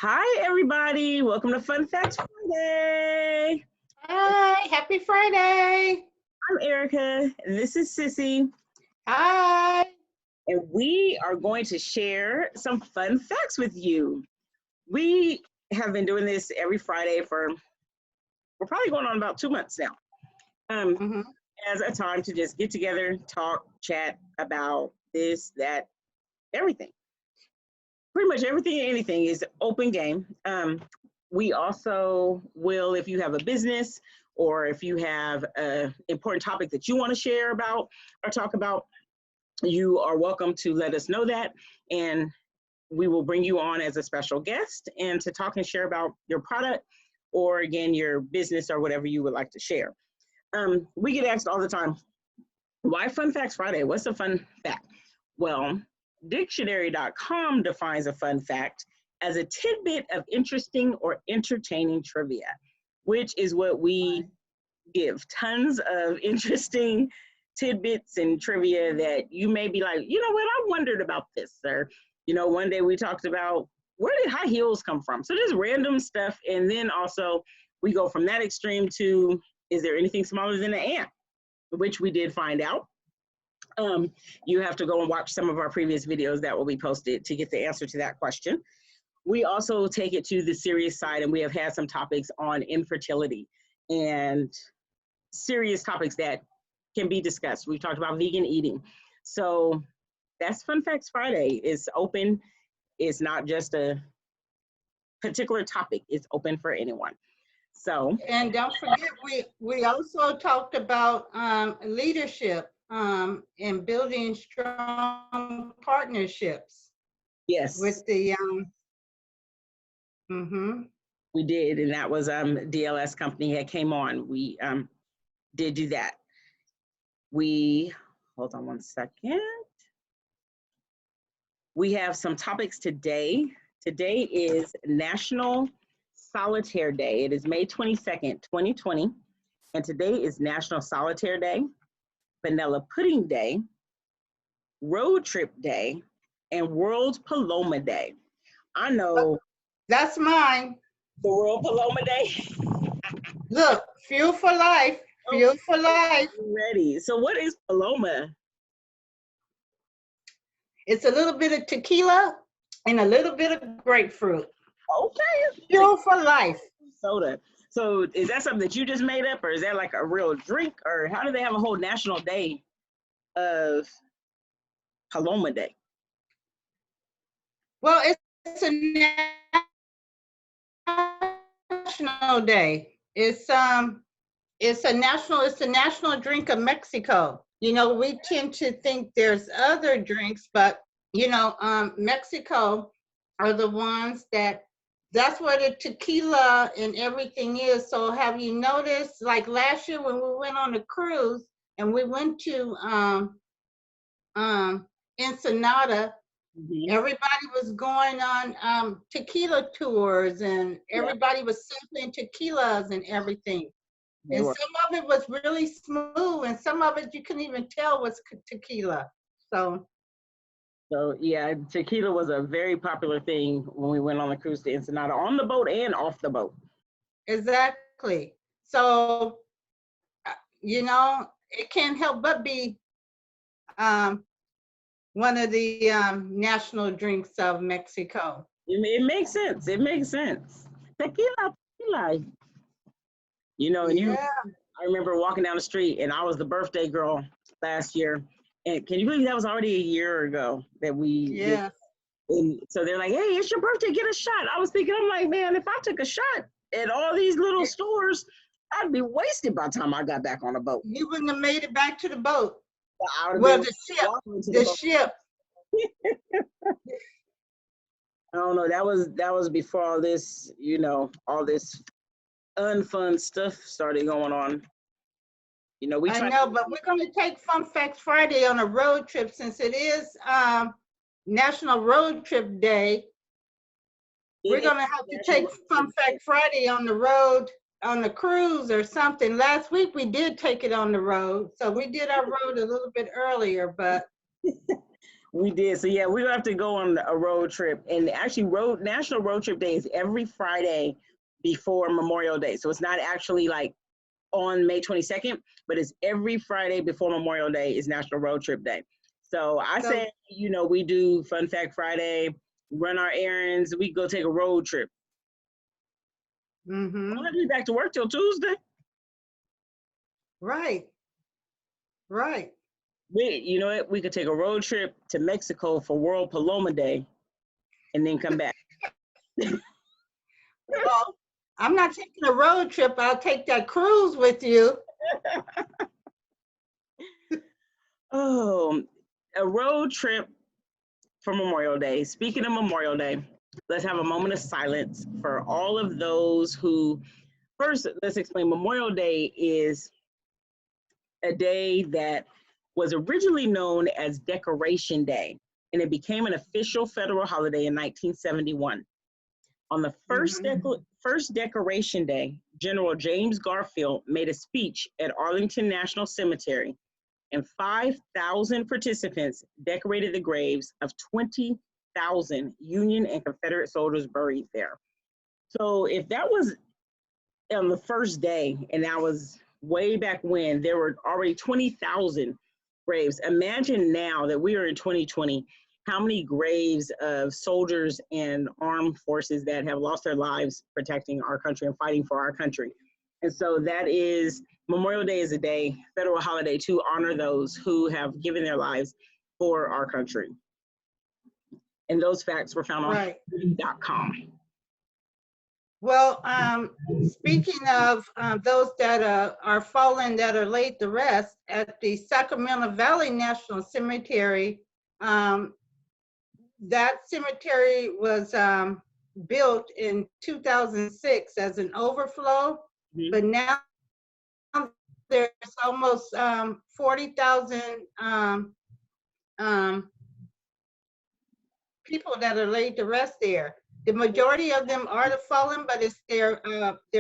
Hi, everybody. Welcome to Fun Facts Friday. Hi, happy Friday. I'm Erica. And this is Sissy. Hi. And we are going to share some fun facts with you. We have been doing this every Friday we're probably going on about 2 months now. Mm-hmm. As a time to just get together, talk, chat about this, that, everything. Pretty much everything and anything is open game. We also will, if you have a business or if you have an important topic that you want to share about or talk about, you are welcome to let us know that. And we will bring you on as a special guest and to talk and share about your product or, again, your business or whatever you would like to share. We get asked all the time, why Fun Facts Friday? What's a fun fact? Well, dictionary.com defines a fun fact as a tidbit of interesting or entertaining trivia, which is what we give. Tons of interesting tidbits and trivia that you may be like, you know what, I wondered about this. Or, one day we talked about where did high heels come from? So just random stuff. And then also we go from that extreme to, is there anything smaller than an ant? Which we did find out. You have to go and watch some of our previous videos that will be posted to get the answer to that question. We also take it to the serious side, and we have had some topics on infertility and serious topics that can be discussed. We've talked about vegan eating. So that's Fun Facts Friday. It's open. It's not just a particular topic. It's open for anyone. So, and don't forget, we also talked about leadership and building strong partnerships. yes, With the mm-hmm. we did, and that was DLS company that came on. We did do that. Hold on one second. We have some topics today. Today is National Solitaire Day. It is May 22nd, 2020. And today is National Solitaire Day, Vanilla Pudding Day, Road Trip Day, and World Paloma Day. I know. That's mine. The World Paloma Day. Look, fuel for life. Fuel for life. Ready. So what is Paloma? It's a little bit of tequila and a little bit of grapefruit. Okay. Fuel for life. Soda. So is that something that you just made up, or is that like a real drink, or how do they have a whole national day of Paloma Day? Well, it's a national day. It's the national drink of Mexico. We tend to think there's other drinks, but Mexico are the ones that's where the tequila and everything is. So have you noticed, like last year when we went on a cruise and we went to Ensenada, everybody was going on tequila tours, and everybody was sampling tequilas and everything. And some of it was really smooth, and some of it you couldn't even tell was tequila. So yeah, tequila was a very popular thing when we went on the cruise to Ensenada, on the boat and off the boat. Exactly. So, it can't help but be one of the national drinks of Mexico. It makes sense. It makes sense. Tequila. I remember walking down the street, and I was the birthday girl last year. And can you believe that was already a year ago that we did? And so they're like, hey, it's your birthday, get a shot. I was thinking, I'm like, man, if I took a shot at all these little stores, I'd be wasted by the time I got back on the boat. You wouldn't have made it back to the boat. Well, the ship. I don't know. That was before all this, all this unfun stuff started going on. I know, but we're going to take Fun Facts Friday on a road trip since it is National Road Trip Day. We're going to have to take Fun Fact Friday on the road, on the cruise or something. Last week we did take it on the road, so we did our road a little bit earlier, but We did. So yeah, we're gonna have to go on a road trip. And actually, National Road Trip Day is every Friday before Memorial Day. So it's not actually like on May 22nd, but it's every Friday before Memorial Day is National Road Trip Day. So I say, we do Fun Fact Friday, run our errands, we go take a road trip. Mm-hmm. I'll have to be back to work till Tuesday. Right. Right. You know what? We could take a road trip to Mexico for World Paloma Day and then come back. Well, I'm not taking a road trip. I'll take that cruise with you. Oh, a road trip for Memorial Day. Speaking of Memorial Day, let's have a moment of silence for all of those who, first, let's explain Memorial Day is a day that was originally known as Decoration Day, and it became an official federal holiday in 1971. On the first Decoration Day, General James Garfield made a speech at Arlington National Cemetery, and 5,000 participants decorated the graves of 20,000 Union and Confederate soldiers buried there. So if that was on the first day, and that was way back when, there were already 20,000 graves. Imagine now that we are in 2020, how many graves of soldiers and armed forces that have lost their lives protecting our country and fighting for our country. And so that is, Memorial Day is a day, federal holiday, to honor those who have given their lives for our country. And those facts were found on freedom.com. Well, speaking of those that are fallen, that are laid to rest, at the Sacramento Valley National Cemetery, that cemetery was built in 2006 as an overflow, but now there's almost 40,000 people that are laid to rest there. The majority of them are the fallen, but it's their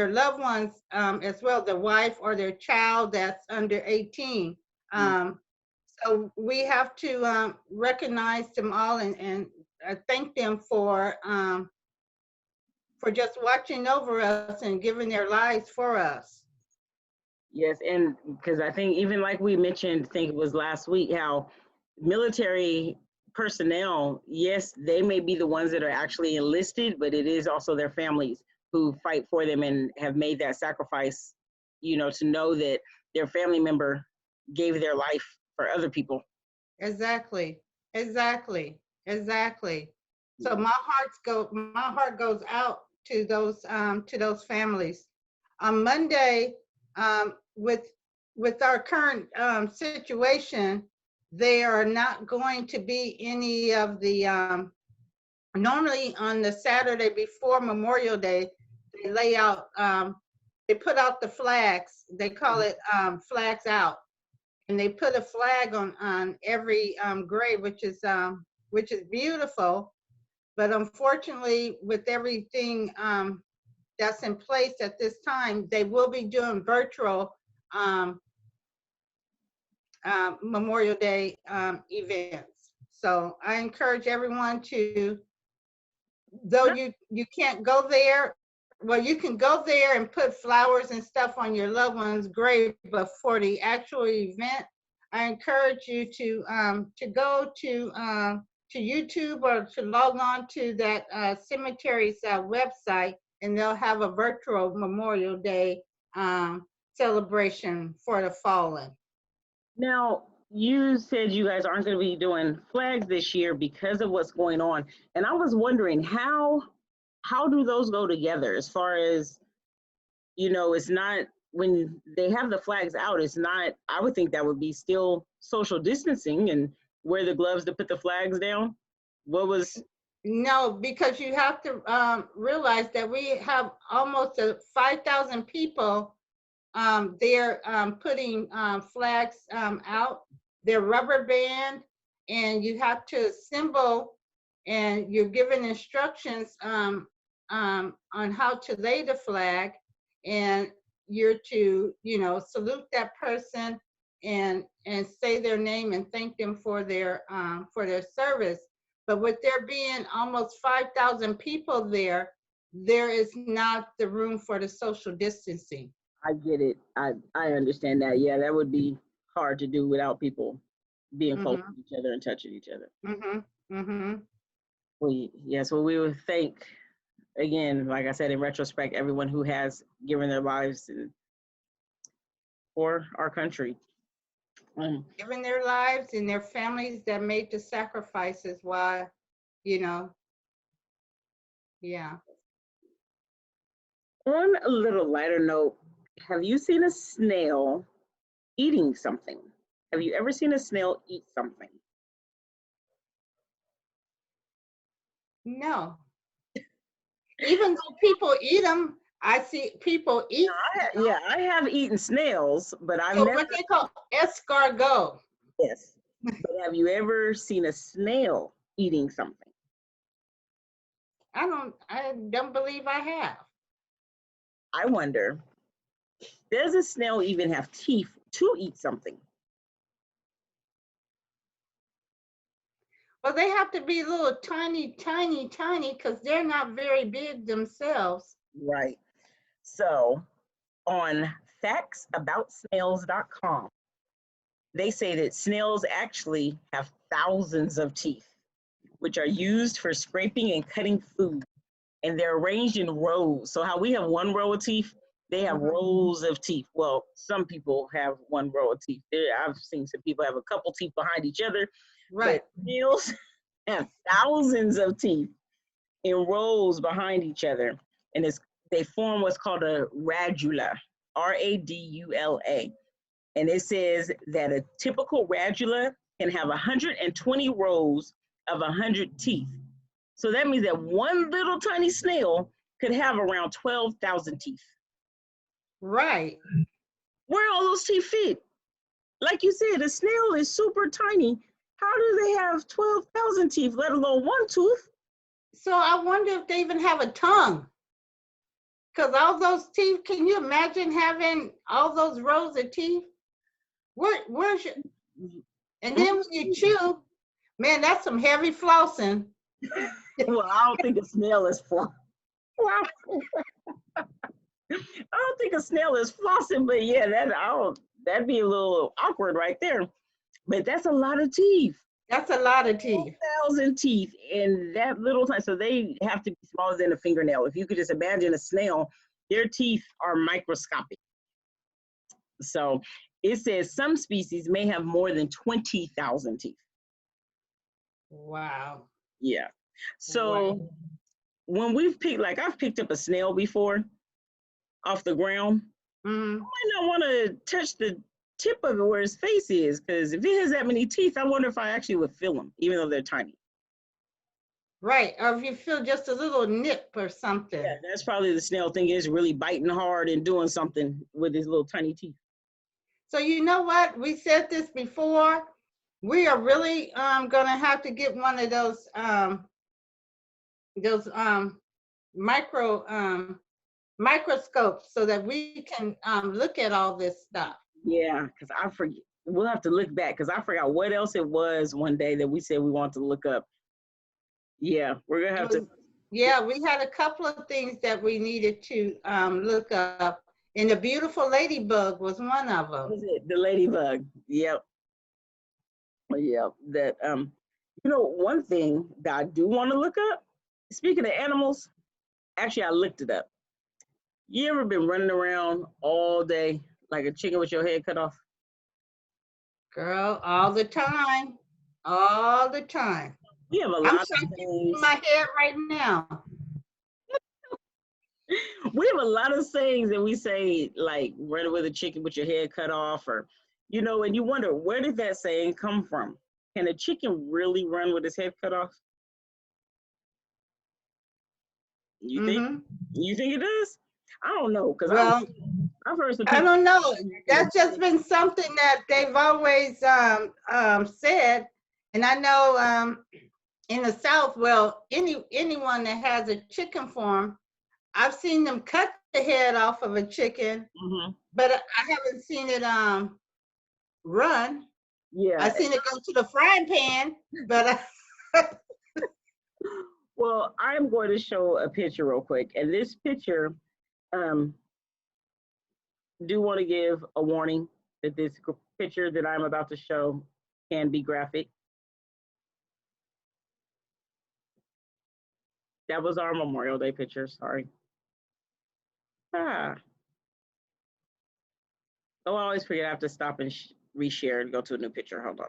loved ones as well, the wife or their child that's under 18. So we have to recognize them all and thank them for just watching over us and giving their lives for us. Yes, and because I think even like we mentioned, I think it was last week, how military personnel, yes, they may be the ones that are actually enlisted, but it is also their families who fight for them and have made that sacrifice, to know that their family member gave their life for other people. Exactly. So my heart goes out to those families. On Monday, with our current situation, there are not going to be any of the normally on the Saturday before Memorial Day, they lay out they put out the flags. They call it flags out, and they put a flag on every grave, which is beautiful. But unfortunately, with everything that's in place at this time, they will be doing virtual Memorial Day events. So I encourage everyone to, though you can't go there, well, you can go there and put flowers and stuff on your loved one's grave, but for the actual event, I encourage you to go to YouTube or to log on to that cemetery's website, and they'll have a virtual Memorial Day celebration for the fallen. Now, you said you guys aren't going to be doing flags this year because of what's going on, and I was wondering how do those go together? As far as, it's not, when they have the flags out, it's not, I would think that would be still social distancing and wear the gloves to put the flags down. No, because you have to realize that we have almost 5,000 people they're putting flags out. They're rubber band, and you have to assemble, and you're given instructions on how to lay the flag, and you're to salute that person and say their name and thank them for their service. But with there being almost 5,000 people there is not the room for the social distancing. I get it. I understand that. Yeah, that would be hard to do without people being close to each other and touching each other. Well, we would thank, again, like I said, in retrospect, everyone who has given their lives for our country. Given their lives and their families that made the sacrifices while, yeah. On a little lighter note, have you seen a snail eating something? Have you ever seen a snail eat something? No. Even though people eat them, I see people eat. Yeah, I have eaten snails, but I've never. What they call escargot. Yes, but have you ever seen a snail eating something? I don't believe I have. I wonder, does a snail even have teeth to eat something? Well, they have to be little tiny, tiny, tiny, because they're not very big themselves. Right. So on factsaboutsnails.com, they say that snails actually have thousands of teeth, which are used for scraping and cutting food. And they're arranged in rows. So how we have one row of teeth, they have rows of teeth. Well, some people have one row of teeth. I've seen some people have a couple teeth behind each other. Right. But snails have thousands of teeth in rows behind each other. And they form what's called a radula, R-A-D-U-L-A. And it says that a typical radula can have 120 rows of 100 teeth. So that means that one little tiny snail could have around 12,000 teeth. Right. Where all those teeth fit? Like you said, a snail is super tiny. How do they have 12,000 teeth, let alone one tooth? So I wonder if they even have a tongue. Because all those teeth, can you imagine having all those rows of teeth? Where's your... And then when you chew, man, that's some heavy flossing. Well, I don't think a snail is flossing. I don't think a snail is flossing, but yeah, that'd be a little awkward right there. But that's a lot of teeth. That's a lot of teeth. 1,000 teeth in that little time. So they have to be smaller than a fingernail. If you could just imagine a snail, their teeth are microscopic. So it says some species may have more than 20,000 teeth. Wow. Yeah. So when we've picked, like I've picked up a snail before off the ground, I might not want to touch the tip of it where his face is, because if it has that many teeth, I wonder if I actually would feel them, even though they're tiny. Right, or if you feel just a little nip or something. Yeah, that's probably the snail thing, is really biting hard and doing something with his little tiny teeth. So you know what? We said this before. We are really gonna have to get one of those microscopes so that we can look at all this stuff. Yeah, because I forget. We'll have to look back, because I forgot what else it was one day that we said we want to look up. Yeah, we're gonna have to. Yeah, we had a couple of things that we needed to look up, and the beautiful ladybug was one of them. What was it? The ladybug. Yep. Yep. That one thing that I do want to look up. Speaking of animals, actually, I looked it up. You ever been running around all day like a chicken with your head cut off? Girl, all the time. All the time. We have a lot of things in my head right now. We have a lot of sayings that we say, like running with a chicken with your head cut off, or and you wonder, where did that saying come from? Can a chicken really run with his head cut off? You think it does? I don't know, because I've heard some people. I don't know. That's just been something that they've always said, and I know in the South, well, anyone that has a chicken farm, I've seen them cut the head off of a chicken, but I haven't seen it run. Yeah. I seen it go to the frying pan, but well, I'm going to show a picture real quick. And this picture, do want to give a warning that this picture that I'm about to show can be graphic. That was our Memorial Day picture, sorry. Oh, I always forget I have to stop and reshare and go to a new picture. Hold on.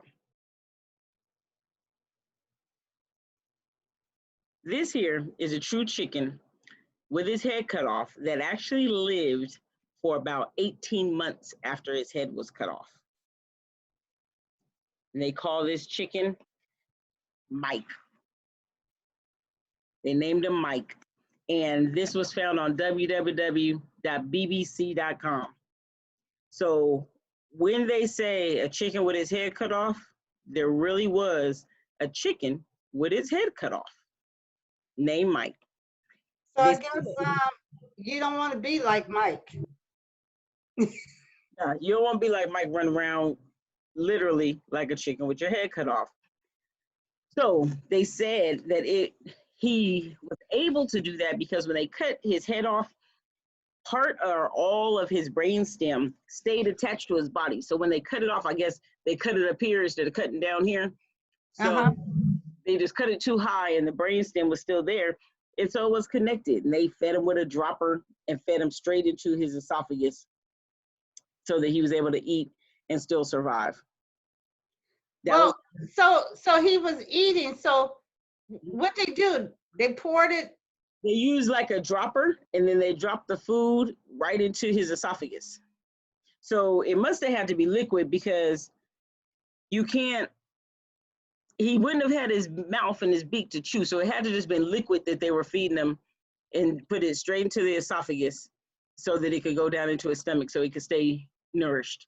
This here is a true chicken with his head cut off that actually lived for about 18 months after his head was cut off. And they call this chicken Mike. They named him Mike. And this was found on www.bbc.com. So when they say a chicken with his head cut off, there really was a chicken with his head cut off named Mike. So I guess you don't want to be like Mike. You don't want to be like Mike, run around literally like a chicken with your head cut off. So they said that he was able to do that because when they cut his head off, part or all of his brainstem stayed attached to his body. So when they cut it off, I guess they cut it up here instead of cutting down here. So they just cut it too high and the brainstem was still there. And so it was connected. And they fed him with a dropper and fed him straight into his esophagus so that he was able to eat and still survive. So he was eating. So what they do? They poured it. They use like a dropper and then they drop the food right into his esophagus. So it must have had to be liquid because you can't, he wouldn't have had his mouth and his beak to chew. So it had to just been liquid that they were feeding him and put it straight into the esophagus so that it could go down into his stomach so he could stay nourished.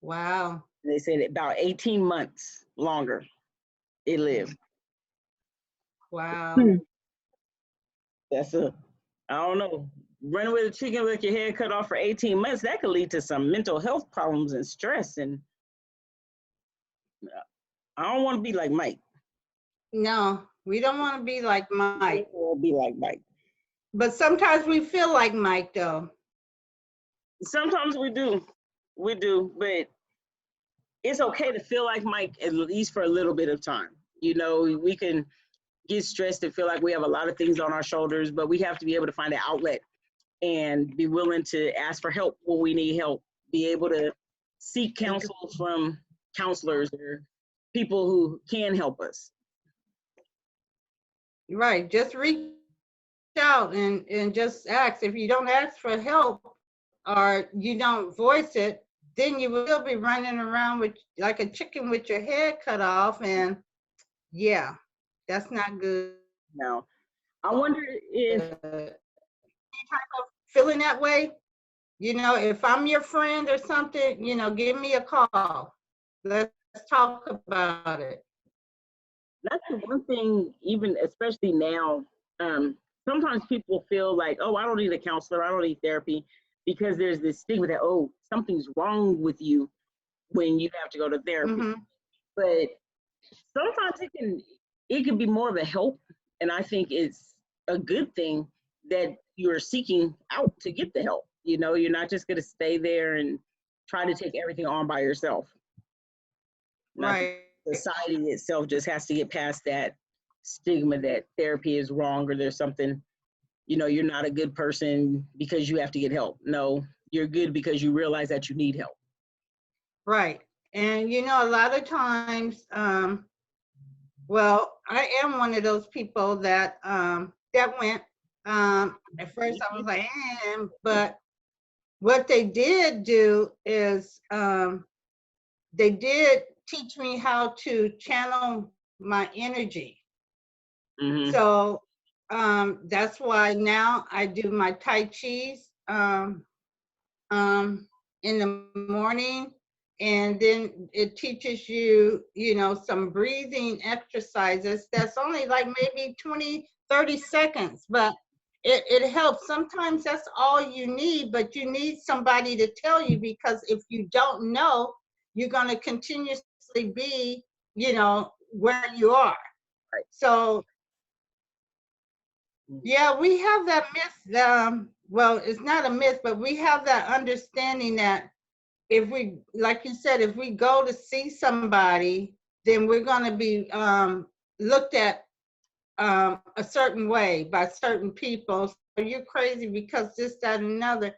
Wow. They said about 18 months longer it lived. Wow. I don't know, running with a chicken with your head cut off for 18 months, that could lead to some mental health problems and stress. And I don't want to be like Mike. No, we don't want to be like Mike. Or be like Mike. But sometimes we feel like Mike, though. Sometimes we do. We do. But it's okay to feel like Mike, at least for a little bit of time. You know, we can get stressed and feel like we have a lot of things on our shoulders, but we have to be able to find an outlet and be willing to ask for help when we need help, be able to seek counsel from counselors or people who can help us. Right, just reach out and just ask. If you don't ask for help or you don't voice it, then you will be running around with like a chicken with your head cut off, and yeah, that's not good. No, I wonder if any type of feeling that way, you know, if I'm your friend or something, you know, give me a call. Let's talk about it. That's the one thing, even especially now, sometimes people feel like, oh, I don't need a counselor, I don't need therapy, because there's this stigma that, oh, something's wrong with you when you have to go to therapy. But sometimes it can be more of a help, and I think it's a good thing that you're seeking out to get the help. You know, you're not just going to stay there and try to take everything on by yourself. Right. Society itself just has to get past that stigma that therapy is wrong or there's something, you know, you're not a good person because you have to get help. No, you're good because you realize that you need help. Right. And, you know, a lot of times, well, I am one of those people that went, at first I was like, but what they did do is they did teach me how to channel my energy. So that's why now I do my Tai Chi in the morning, and then it teaches you, you know, some breathing exercises that's only like maybe 20, 30 seconds, but it helps. Sometimes that's all you need, but you need somebody to tell you, because if you don't know, you're going to continuously be, where you are. Right. So, yeah, we have that myth. Well, it's not a myth, but we have that understanding that if we, like you said, if we go to see somebody, then we're going to be looked at a certain way by certain people. So you're crazy because this, that, and another.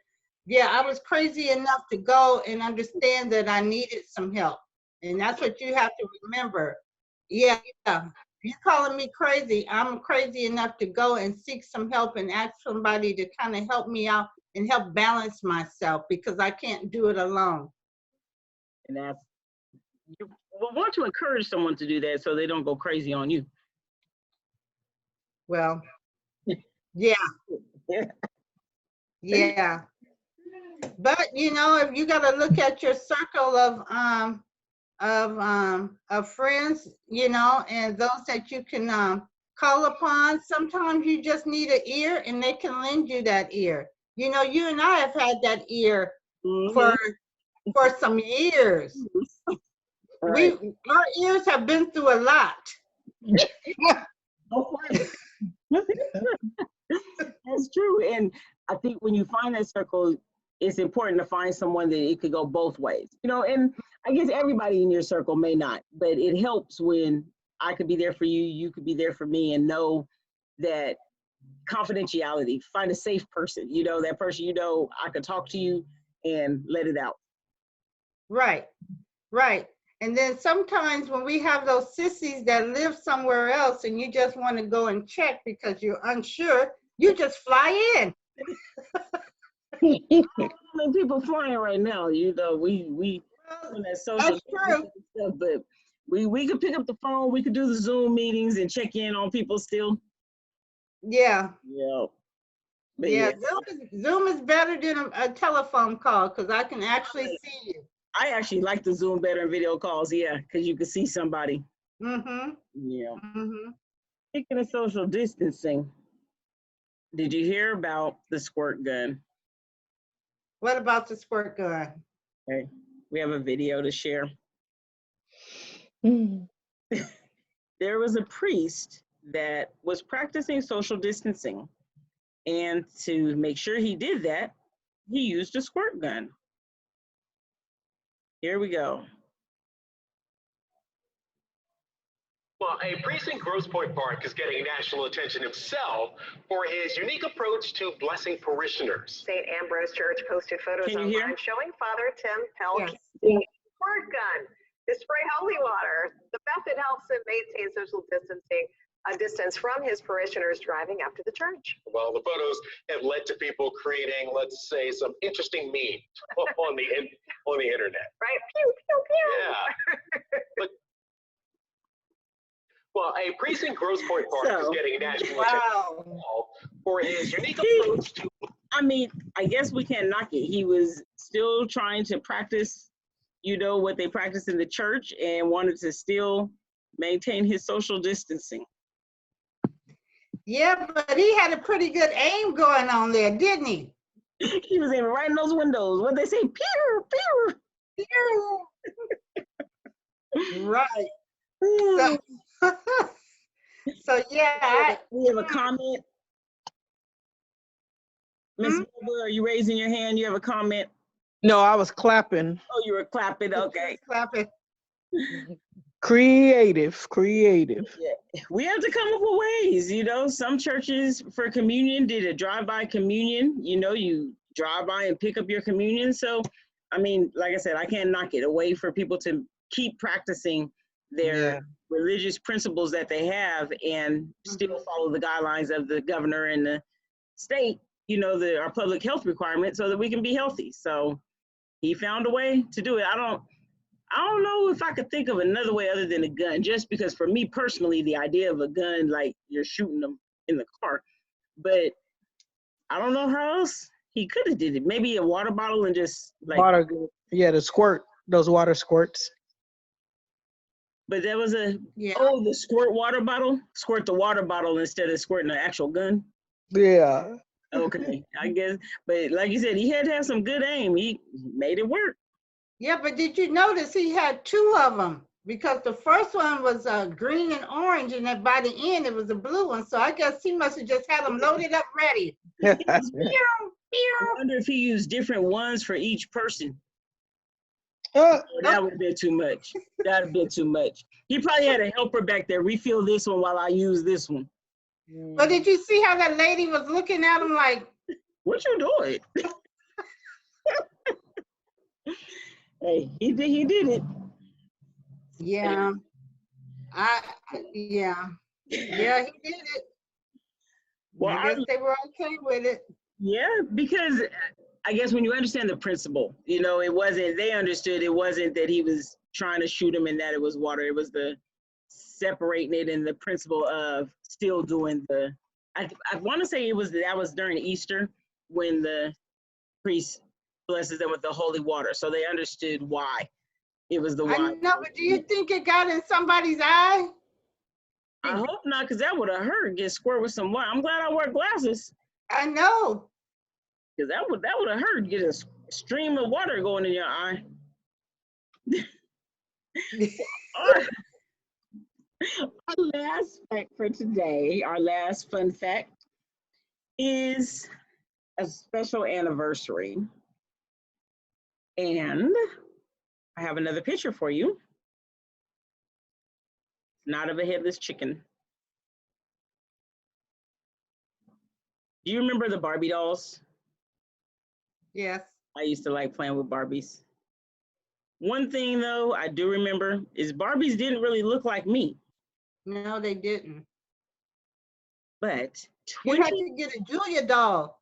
Yeah, I was crazy enough to go and understand that I needed some help. And that's what you have to remember. Yeah, you're calling me crazy. I'm crazy enough to go and seek some help and ask somebody to kind of help me out and help balance myself, because I can't do it alone. And that's, you want to encourage someone to do that so they don't go crazy on you. Well, yeah. Yeah. But if you got to look at your circle of friends, and those that you can call upon, sometimes you just need an ear and they can lend you that ear. You and I have had that ear for some years. Right. Our ears have been through a lot. That's true. And I think when you find that circle, it's important to find someone that it could go both ways. And I guess everybody in your circle may not, but it helps when I could be there for you, you could be there for me, and know that confidentiality. Find a safe person, that person, I could talk to you and let it out. Right. And then sometimes when we have those sissies that live somewhere else and you just want to go and check because you're unsure, you just fly in. People flying right now, we on that social that's true. Stuff, but we could pick up the phone, we could do the Zoom meetings and check in on people still. Yeah. But yeah. Zoom is better than a telephone call because I can actually see you. I actually like the Zoom better in video calls, because you can see somebody. Mm-hmm. Yeah. Mm-hmm. Speaking of social distancing, did you hear about the squirt gun? What about the squirt gun? Okay, we have a video to share. There was a priest that was practicing social distancing, and to make sure he did that, he used a squirt gun. Here we go. Well, a priest in Grosse Pointe Park is getting national attention himself for his unique approach to blessing parishioners. St. Ambrose Church posted photos online showing Father Tim Pelk using a squirt gun to spray holy water. The method helps him maintain social distance from his parishioners driving up to the church. Well, the photos have led to people creating, let's say, some interesting memes on the internet. Right? Pew, pew, pew. Yeah. But, well, a priest in Grosse Pointe Park is getting national attention for his unique approach to. I guess we can't knock it. He was still trying to practice, what they practice in the church, and wanted to still maintain his social distancing. Yeah, but he had a pretty good aim going on there, didn't he? He was aiming right in those windows. What they say? Pew, pew, pew. Right. So yeah. We have a comment. Miss Bubba, are you raising your hand? You have a comment? No, I was clapping. Oh, you were clapping. Okay. Clapping. Creative. Yeah. We have to come up with ways, some churches for communion did a drive-by communion. You drive by and pick up your communion. So, like I said, I can't knock it. A way for people to keep practicing their religious principles that they have and still follow the guidelines of the governor and the state, our public health requirements, so that we can be healthy. So he found a way to do it. I don't know if I could think of another way other than a gun, just because for me personally, the idea of a gun, like you're shooting them in the car, but I don't know how else he could have did it. Maybe a water bottle and just like water. Yeah, those water squirts. But there was the squirt water bottle, squirt the water bottle instead of squirting the actual gun. Yeah. Okay, I guess, but like you said, he had to have some good aim. He made it work. Yeah, but did you notice he had two of them? Because the first one was green and orange, and then by the end it was a blue one. So I guess he must have just had them loaded up ready. I wonder if he used different ones for each person. That would have been too much. That would have been too much. He probably had a helper back there. Refill this one while I use this one. But did you see how that lady was looking at him like, what you doing? Hey, he did it. Yeah. Yeah, he did it. Well, I guess they were okay with it. Yeah, because I guess when you understand the principle, you know, it wasn't, they understood it wasn't that he was trying to shoot him and that it was water. It was the separating it and the principle of still doing the, I want to say that was during Easter when the priest blesses them with the holy water. So they understood why it was the water. I know, but do you think it got in somebody's eye? I hope not, because that would have hurt, get squirted with some water. I'm glad I wear glasses. I know. Because that would have hurt, get a stream of water going in your eye. Our last fact for today, our last fun fact, is a special anniversary. And I have another picture for you. Not of a headless chicken. Do you remember the Barbie dolls? Yes. I used to like playing with Barbies. One thing though, I do remember is Barbies didn't really look like me. No, they didn't. But you had to get a Julia doll.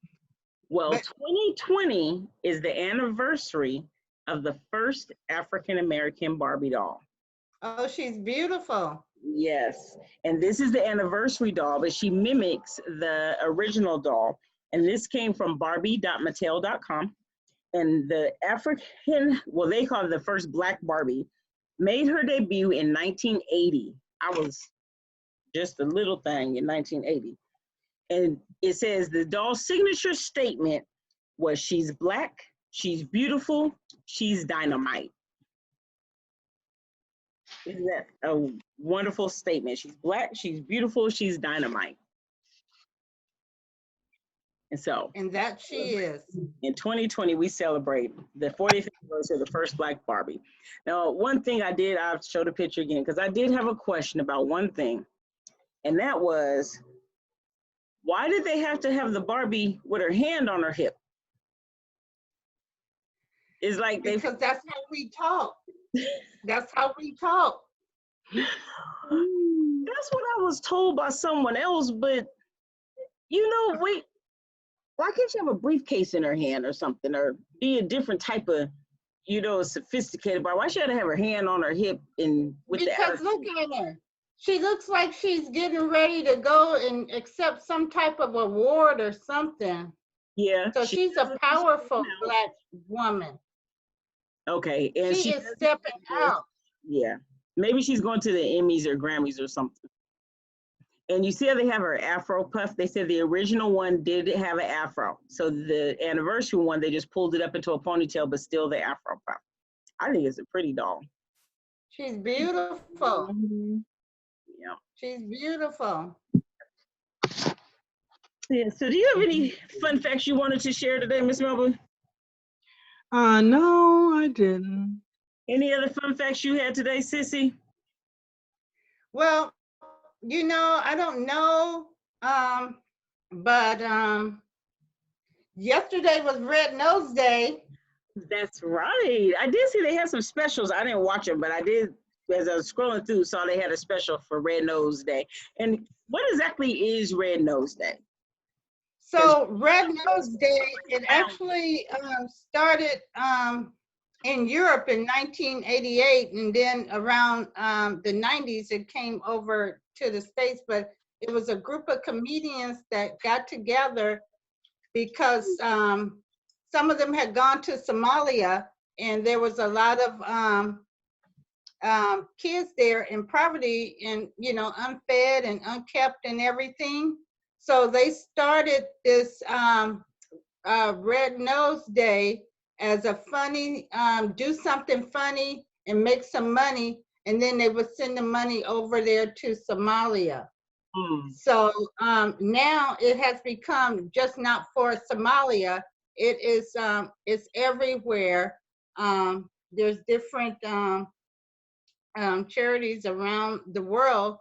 Well, 2020 is the anniversary of the first African-American Barbie doll. Oh, she's beautiful. Yes, and this is the anniversary doll, but she mimics the original doll. And this came from Barbie.Mattel.com. And the African, well, they call it the first Black Barbie, made her debut in 1980. I was just a little thing in 1980. And it says the doll's signature statement was, she's Black, she's beautiful, she's dynamite. Isn't that a wonderful statement? She's Black, she's beautiful, she's dynamite. And so. And that she is. In 2020, we celebrate the 40th anniversary of the first Black Barbie. Now, one thing I'll show the picture again, because I did have a question about one thing. And that was, why did they have to have the Barbie with her hand on her hip? It's like because that's how we talk. That's how we talk. That's what I was told by someone else, but you know, why can't she have a briefcase in her hand or something, or be a different type of, you know, sophisticated Barbie? Why she had to have her hand on her hip and with because look at her. She looks like she's getting ready to go and accept some type of award or something. Yeah. So she's a powerful Black woman. Okay. And she is stepping out. Yeah. Maybe she's going to the Emmys or Grammys or something. And you see how they have her afro puff? They said the original one did have an afro. So the anniversary one, they just pulled it up into a ponytail, but still the afro puff. I think it's a pretty doll. She's beautiful. Mm-hmm. Yeah. She's beautiful. Yeah. So do you have any fun facts you wanted to share today, Miss Melba? No, I didn't. Any other fun facts you had today, Sissy? Well, you know, I don't know, but yesterday was Red Nose Day. That's right. I did see they had some specials. I didn't watch them, but I did, as I was scrolling through, saw they had a special for Red Nose Day. And what exactly is Red Nose Day? So Red Nose Day, it actually started in Europe in 1988, and then around the 90s, it came over to the States, but it was a group of comedians that got together because some of them had gone to Somalia, and there was a lot of kids there in poverty and, you know, unfed and unkept and everything. So they started this Red Nose Day as a funny, do something funny and make some money, and then they would send the money over there to Somalia. So now it has become just not for Somalia. It is it's everywhere. There's different charities around the world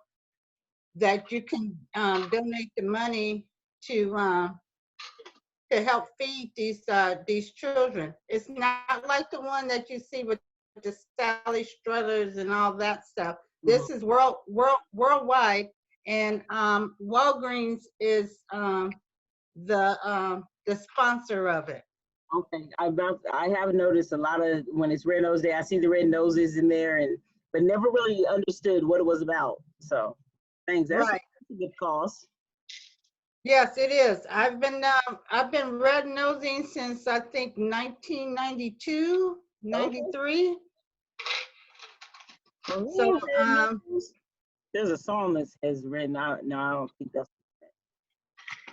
that you can donate the money to help feed these children. It's not like the one that you see with the Sally Struthers and all that stuff. This is worldwide, and Walgreens is the sponsor of it. Okay, I have noticed a lot of when it's Red Nose Day, I see the red noses in there, but never really understood what it was about. So, thanks. That's a good cause. Yes, it is. I've been red nosing since I think 1992, 93. Okay. So there's a song that says red. No, I don't think that's.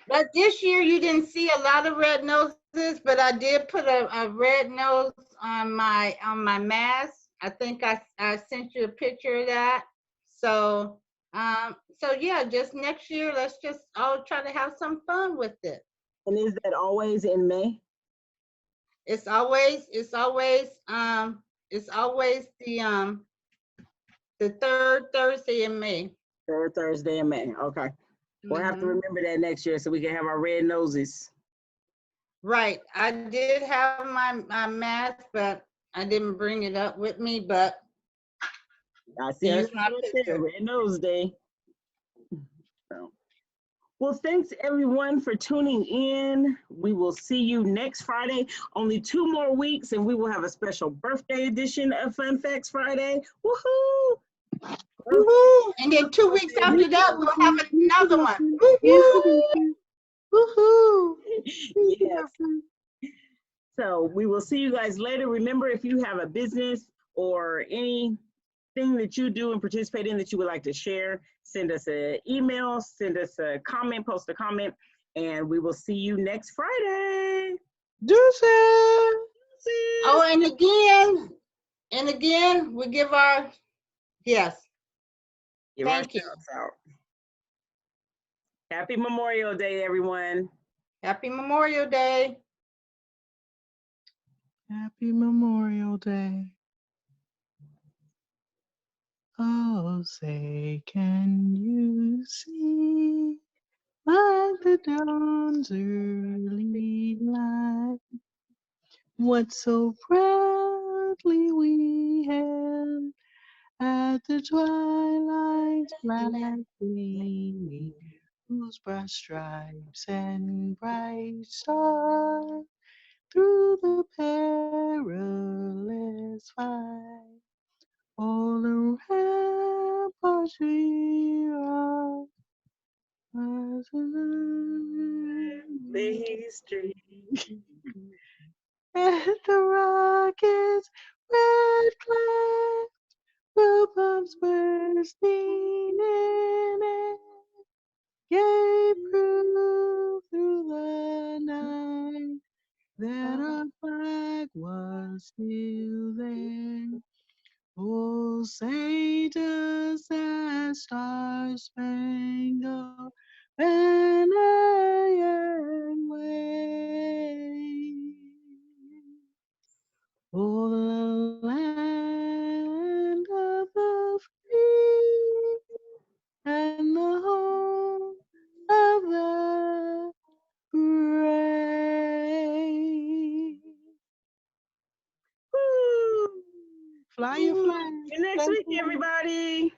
But this year you didn't see a lot of red noses, but I did put a red nose on my mask. I think I sent you a picture of that. So so yeah, just next year let's just all try to have some fun with it. And is that always in May? It's always the third Thursday in May. Third Thursday in May. Okay. We'll have to remember that next year so we can have our red noses. Right. I did have my mask, but I didn't bring it up with me, but I see you Red Nose Day. So. Well, thanks everyone for tuning in. We will see you next Friday. Only 2 more weeks and we will have a special birthday edition of Fun Facts Friday. Woohoo! Woohoo! And then 2 weeks after that, we'll have another one. Woohoo! Woohoo! Yes. So we will see you guys later. Remember, if you have a business or anything that you do and participate in that you would like to share, send us an email, send us a comment, post a comment, and we will see you next Friday. Deuces. Oh, and again, we give our Thank you. Out. Happy Memorial Day, everyone. Happy Memorial Day. Happy Memorial Day. Oh, say, can you see by the dawn's early light what so proudly we hailed at the twilight's black gleaming, whose broad stripes and bright stars through the perilous fight all around Portugal was the street. And the rockets red clouds, blue bombs bursting in it, gave proof through the night that our flag was still there. Oh, say does that star-spangled banner yet wave? Oh, the land of the free and the home of the brave. Woo! Fly your flag. See you next week, everybody.